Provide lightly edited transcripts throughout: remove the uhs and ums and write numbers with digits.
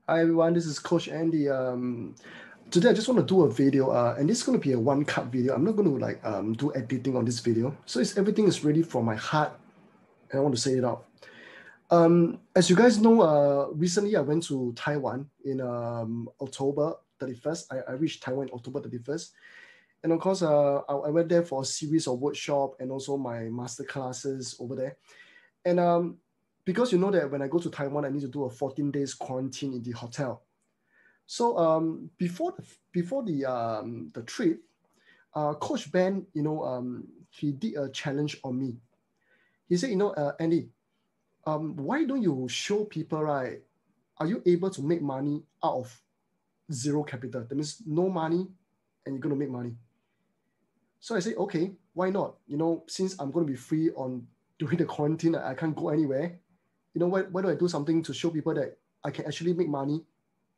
Hi everyone, this is Coach Andy. Today I just want to do a video, and this is going to be a one-cut video. I'm not going to do editing on this video. So everything is ready from my heart, and I want to say it out. As you guys know, recently I went to Taiwan in October 31st. I reached Taiwan October 31st, and of course I went there for a series of workshop and also my master classes over there. And because you know that when I go to Taiwan, I need to do a 14 days quarantine in the hotel. So before the trip, Coach Ben, he did a challenge on me. He said, Andy, why don't you show people, right? Are you able to make money out of zero capital? That means no money, and you're going to make money. So I said, okay, why not? Since I'm going to be free during the quarantine, I can't go anywhere. Why don't I do something to show people that I can actually make money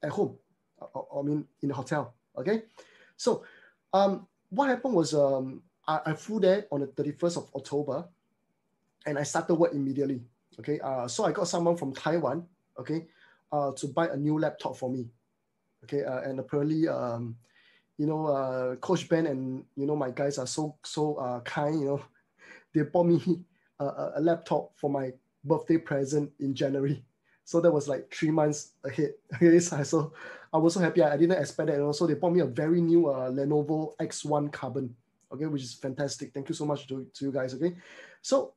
at home? I mean, in the hotel, okay? So what happened was I flew there on the 31st of October, and I started work immediately, okay? So I got someone from Taiwan, okay, to buy a new laptop for me, okay? And apparently, Coach Ben and, my guys are so kind, they bought me a laptop for my birthday present in January. So that was like 3 months ahead. Okay, so I was so happy. I didn't expect that. And also they bought me a very new Lenovo X1 Carbon, okay, which is fantastic. Thank you so much to you guys, okay? So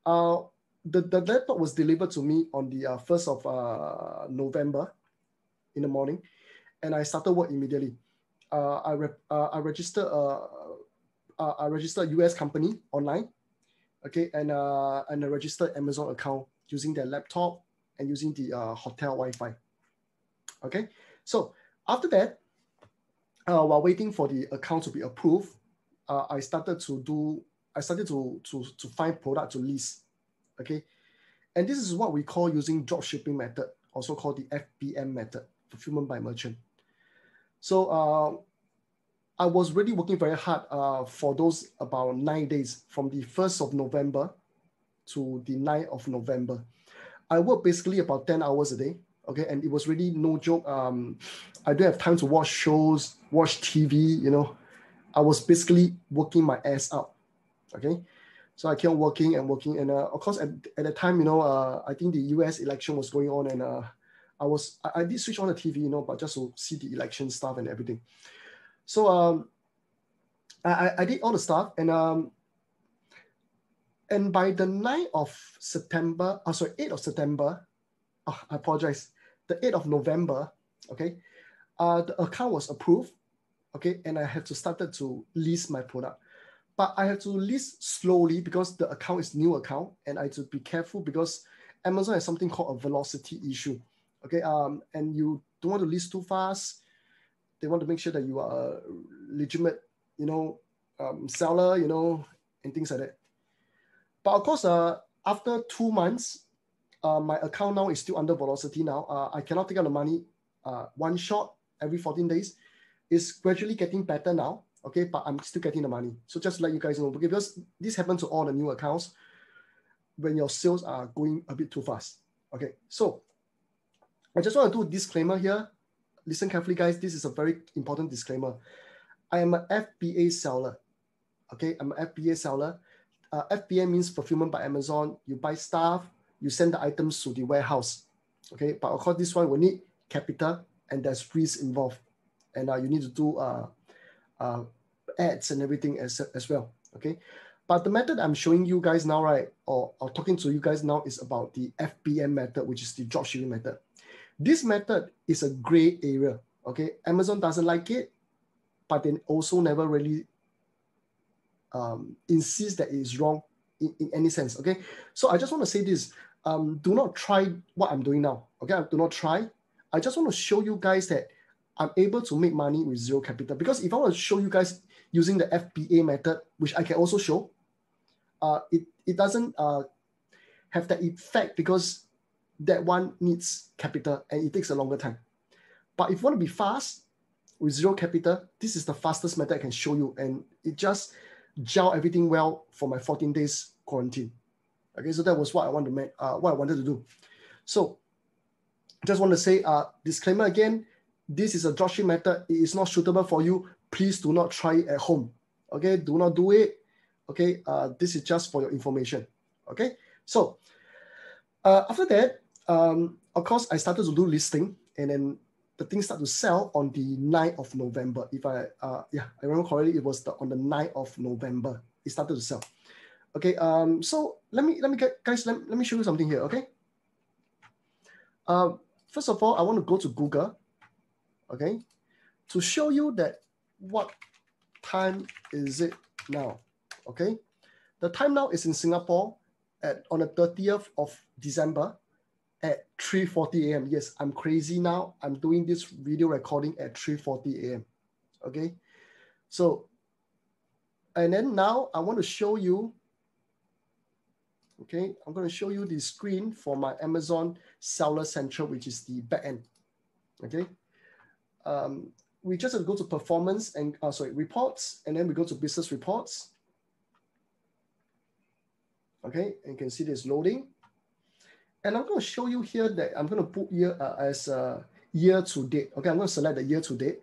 the laptop was delivered to me on the 1st of November in the morning, and I started work immediately. I registered a US company online, okay, and I registered Amazon account using their laptop and using the hotel Wi-Fi. Okay, so after that, while waiting for the account to be approved, I started to find product to list. Okay, and this is what we call using dropshipping method, also called the FBM method, fulfillment by merchant. So I was really working very hard for those about 9 days, from the 1st of November to the 9th of November. I worked basically about 10 hours a day, okay? And it was really no joke. I don't have time to watch shows, watch TV, I was basically working my ass out, okay? So I kept working, and of course at the time, I think the US election was going on, and I did switch on the TV, but just to see the election stuff and everything. So I did all the stuff, and by the 9th of September, 8th of September, I apologize, the 8th of November, okay, the account was approved, okay, and I had to start to list my product. But I have to list slowly because the account is new account, and I have to be careful because Amazon has something called a velocity issue, okay, and you don't want to list too fast. They want to make sure that you are a legitimate, seller, and things like that. But of course, after 2 months, my account now is still under velocity now. I cannot take out the money one shot every 14 days. It's gradually getting better now, okay? But I'm still getting the money. So just to let you guys know, because this happens to all the new accounts when your sales are going a bit too fast, okay? So I just want to do a disclaimer here. Listen carefully, guys. This is a very important disclaimer. I am an FBA seller, okay? I'm an FBA seller. FBA means fulfillment by Amazon. You buy stuff, you send the items to the warehouse, okay? But of course, this one will need capital, and there's risk involved, and you need to do ads and everything as well, okay? But the method I'm showing you guys now, right, or talking to you guys now, is about the FBM method, which is the dropshipping method. This method is a gray area, okay? Amazon doesn't like it, but they also never really insist that it is wrong in any sense, okay? So I just want to say this, do not try what I'm doing now, okay? Do not try. I just want to show you guys that I'm able to make money with zero capital, because if I want to show you guys using the FBA method, which I can also show, it doesn't have that effect because that one needs capital and it takes a longer time. But if you want to be fast with zero capital, this is the fastest method I can show you, and it just gel everything well for my 14 days quarantine. Okay, so that was what I wanted to do. So Just want to say, disclaimer again, this is a dropship method. It is not suitable for you. Please do not try it at home. Okay, do not do it. Okay, this is just for your information. Okay, so after that, of course, I started to do listing, and then the thing started to sell on the 9th of November. If I remember correctly, it was on the 9th of November. It started to sell. Okay, so let me show you something here. Okay, first of all, I want to go to Google. Okay, to show you that what time is it now. Okay, the time now is in Singapore on the 30th of December at 3:40 a.m. Yes, I'm crazy now. I'm doing this video recording at 3:40 a.m. Okay, so and then now I want to show you. Okay, I'm going to show you the screen for my Amazon Seller Central, which is the back end. Okay, we just have to go to performance and reports, and then we go to business reports. Okay, and you can see this loading. And I'm going to show you here that I'm going to put here as year to date. Okay, I'm going to select the year to date,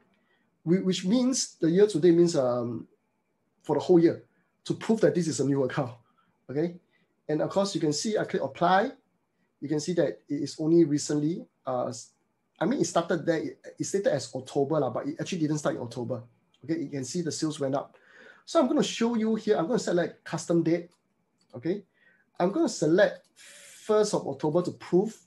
which means the year to date means for the whole year, to prove that this is a new account. Okay, and of course you can see I click apply. You can see that it is only recently. I mean, it started there. It stated as October, but it actually didn't start in October. Okay, you can see the sales went up. So I'm going to show you here. I'm going to select custom date. Okay, I'm going to select 1st of October to prove.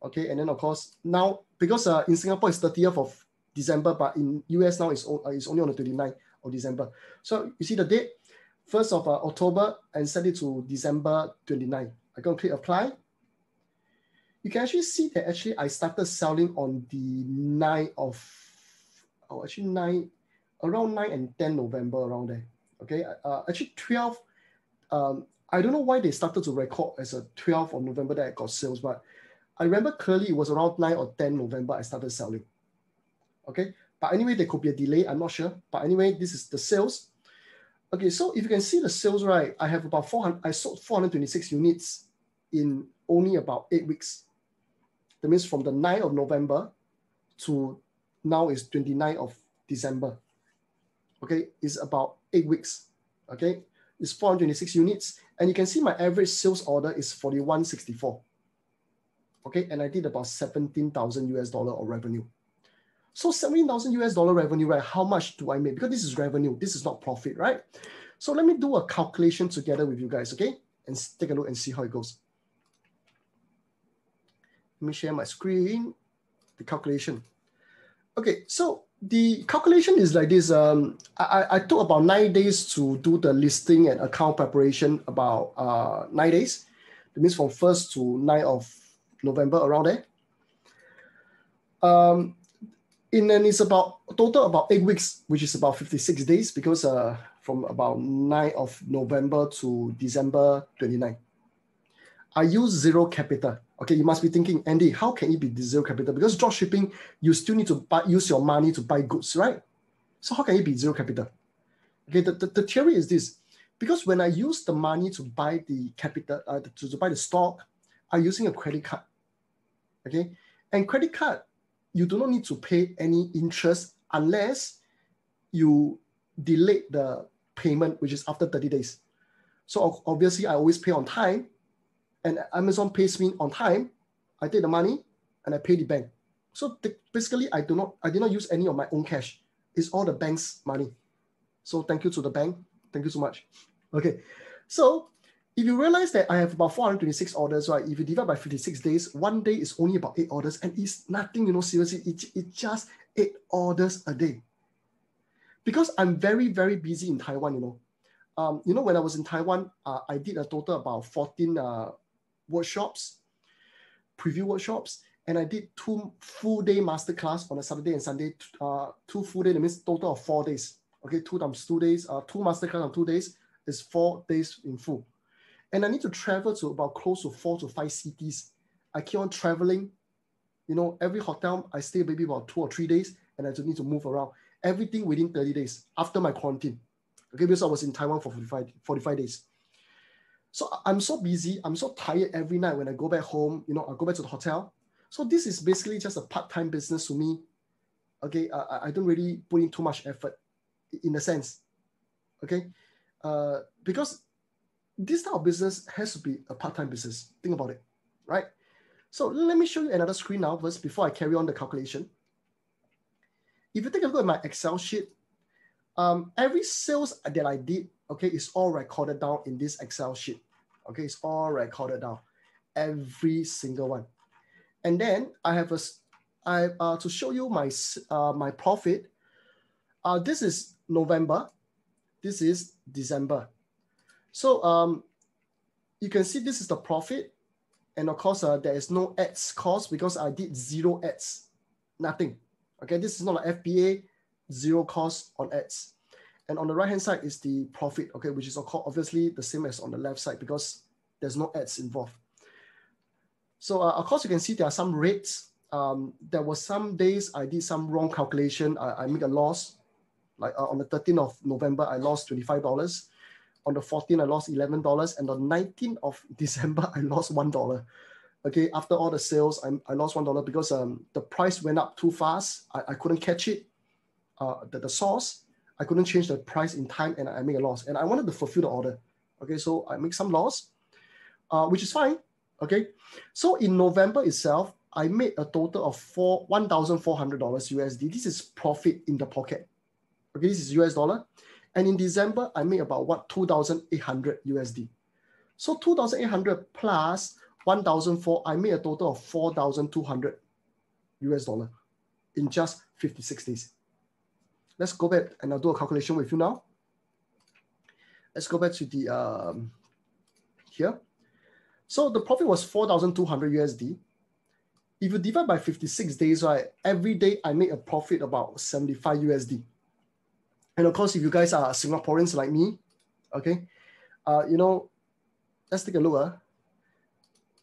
Okay, and then of course now, because in Singapore it's 30th of December, but in US now it's only on the 29th of December. So you see the date, 1st of October, and set it to December 29th. I'm going to click apply. You can actually see that actually I started selling on the 9th of, around 9 and 10 November, around there. Okay, actually 12. I don't know why they started to record as a 12th of November that I got sales, but I remember clearly it was around 9 or 10 November I started selling. Okay, but anyway, there could be a delay, I'm not sure. But anyway, this is the sales. Okay, so if you can see the sales, right, I have about 400, I sold 426 units in only about 8 weeks. That means from the 9th of November to now is 29th of December. Okay, it's about 8 weeks. Okay, it's 426 units. And you can see my average sales order is 41.64. Okay, and I did about 17,000 US dollar of revenue. So 17,000 US dollar revenue, right? How much do I make? Because this is revenue, this is not profit, right? So let me do a calculation together with you guys, okay? And take a look and see how it goes. Let me share my screen, the calculation. Okay, so the calculation is like this. I took about 9 days to do the listing and account preparation, about 9 days. That means from 1st to 9th of November, around there. And then it's about total about 8 weeks, which is about 56 days, because from about 9th of November to December 29th. I use zero capital. Okay, you must be thinking, Andy, how can it be zero capital? Because dropshipping, you still need to use your money to buy goods, right? So how can it be zero capital? Okay, the theory is this. Because when I use the money to buy the capital, to buy the stock, I'm using a credit card. Okay, and credit card, you do not need to pay any interest unless you delay the payment, which is after 30 days. So obviously, I always pay on time. And Amazon pays me on time. I take the money and I pay the bank. So basically, I did not use any of my own cash. It's all the bank's money. So thank you to the bank. Thank you so much. Okay, so if you realize that I have about 426 orders, right? If you divide by 56 days, 1 day is only about 8 orders, and it's nothing, you know, seriously, it's just 8 orders a day. Because I'm very, very busy in Taiwan, you know. When I was in Taiwan, I did a total about 14 workshops, preview workshops, and I did 2 full-day masterclass on a Saturday and Sunday, 2 full days, that means total of 4 days. Okay, 2 times 2 days, 2 masterclass on 2 days is 4 days in full. And I need to travel to about close to 4 to 5 cities. I keep on traveling. You know, every hotel, I stay maybe about 2 or 3 days, and I just need to move around. Everything within 30 days after my quarantine. Okay, because I was in Taiwan for 45 days. So I'm so busy, I'm so tired every night when I go back home, you know, I go back to the hotel. So this is basically just a part-time business to me. Okay, I don't really put in too much effort in a sense. Okay, because this type of business has to be a part-time business. Think about it, right? So let me show you another screen now first before I carry on the calculation. If you take a look at my Excel sheet, every sales that I did, okay, is all recorded down in this Excel sheet. Okay, it's all recorded down, every single one. And then I have to show you my my profit. This is November. This is December. So you can see this is the profit. And of course, there is no ads cost because I did 0 ads, nothing. Okay, this is not an FBA, 0 cost on ads. And on the right-hand side is the profit, okay, which is obviously the same as on the left side because there's no ads involved. So of course, you can see there are some rates. There were some days I did some wrong calculation. I make a loss. Like on the 13th of November, I lost $25. On the 14th, I lost $11. And on the 19th of December, I lost $1. Okay, after all the sales, I lost $1 because the price went up too fast. I couldn't catch it, the source. I couldn't change the price in time and I made a loss. And I wanted to fulfill the order. Okay, so I make some loss, which is fine. Okay, so in November itself, I made a total of $1,400 USD. This is profit in the pocket. Okay, this is US dollar. And in December, I made about 2,800 USD. So 2,800 plus 1,004, I made a total of 4,200 US dollar in just 56 days. Let's go back and I'll do a calculation with you now. Let's go back to the here. So the profit was 4,200 USD. If you divide by 56 days, right, every day I make a profit about 75 USD. And of course, if you guys are Singaporeans like me, okay, you know, let's take a look.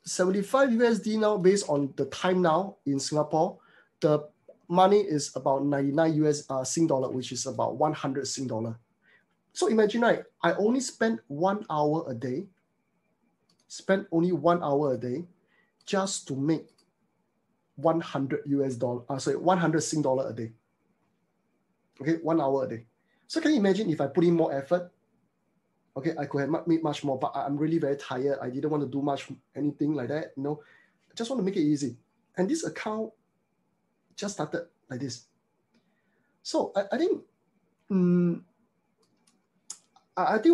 75 USD now, based on the time now in Singapore, the money is about 99 US Sing dollar, which is about 100 Sing dollar. So imagine, right, I only spend 1 hour a day, only 1 hour a day just to make 100 100 Sing dollar a day. Okay, 1 hour a day. So can you imagine if I put in more effort? Okay, I could have made much more, but I'm really very tired. I didn't want to do anything like that. You know, I just want to make it easy. And this account just started like this. So I think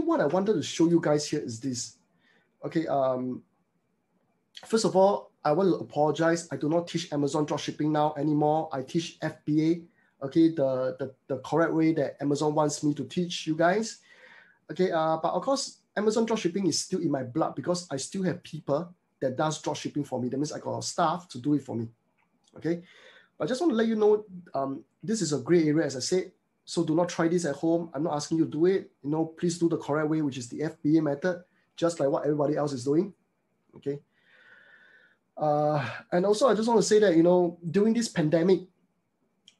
what I wanted to show you guys here is this. Okay, first of all, I want to apologize. I do not teach Amazon dropshipping now anymore. I teach FBA. Okay, the correct way that Amazon wants me to teach you guys. Okay, but of course, Amazon dropshipping is still in my blood because I still have people that does dropshipping for me. That means I got staff to do it for me. Okay, but I just want to let you know, this is a gray area, as I said. So do not try this at home. I'm not asking you to do it. You know, please do the correct way, which is the FBA method, just like what everybody else is doing. Okay. And also, I just want to say that, you know, during this pandemic,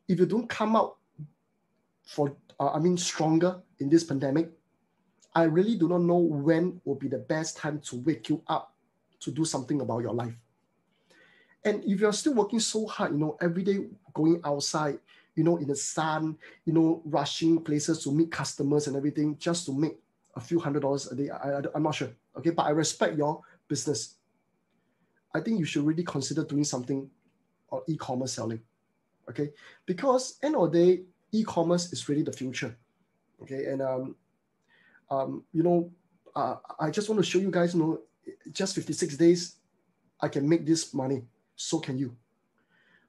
if you don't come out stronger in this pandemic, I really do not know when will be the best time to wake you up to do something about your life. And if you're still working so hard, you know, every day going outside, you know, in the sun, you know, rushing places to meet customers and everything just to make a few $100s a day, I'm not sure. Okay, but I respect your business. I think you should really consider doing something on e-commerce selling. Okay, because end of the day, e-commerce is really the future. Okay, and you know, I just want to show you guys, you know, just 56 days, I can make this money. So can you.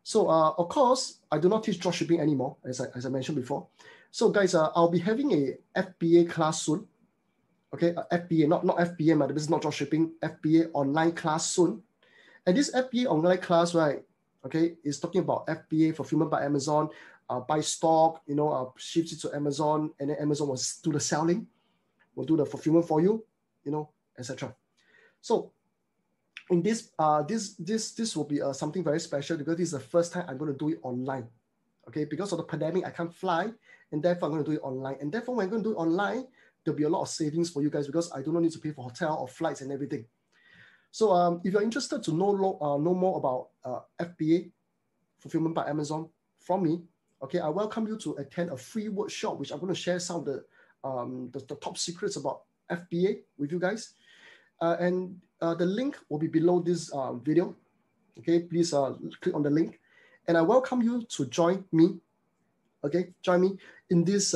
So of course, I do not teach dropshipping anymore, as I mentioned before. So guys, I'll be having a FBA class soon. Okay, FBA, not FBA, but this is not dropshipping. FBA online class soon. And this FBA online class, right? Okay, is talking about FBA, fulfillment by Amazon, buy stock, you know, shift it to Amazon, and then Amazon will do the selling, will do the fulfillment for you, you know, etc. So in this, this will be something very special because this is the first time I'm going to do it online. Okay, because of the pandemic, I can't fly, and therefore I'm going to do it online. And therefore, when I'm going to do it online, there'll be a lot of savings for you guys because I do not need to pay for hotel or flights and everything. So if you're interested to know more about FBA, Fulfillment by Amazon, from me, okay, I welcome you to attend a free workshop, which I'm going to share some of the top secrets about FBA with you guys. And the link will be below this video. Okay, please click on the link. And I welcome you to join me. Okay, join me in this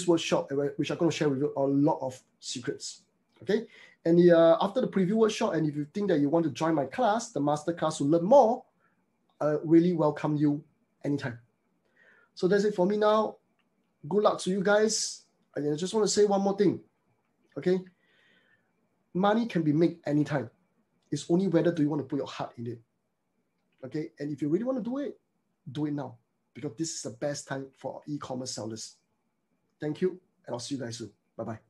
workshop, which I'm going to share with you a lot of secrets. Okay, and after the preview workshop, and if you think that you want to join my class, the master class to learn more, I really welcome you anytime. So that's it for me now. Good luck to you guys. I just want to say one more thing. Okay, money can be made anytime. It's only whether do you want to put your heart in it. Okay, and if you really want to do it now, because this is the best time for e-commerce sellers. Thank you, and I'll see you guys soon. Bye-bye.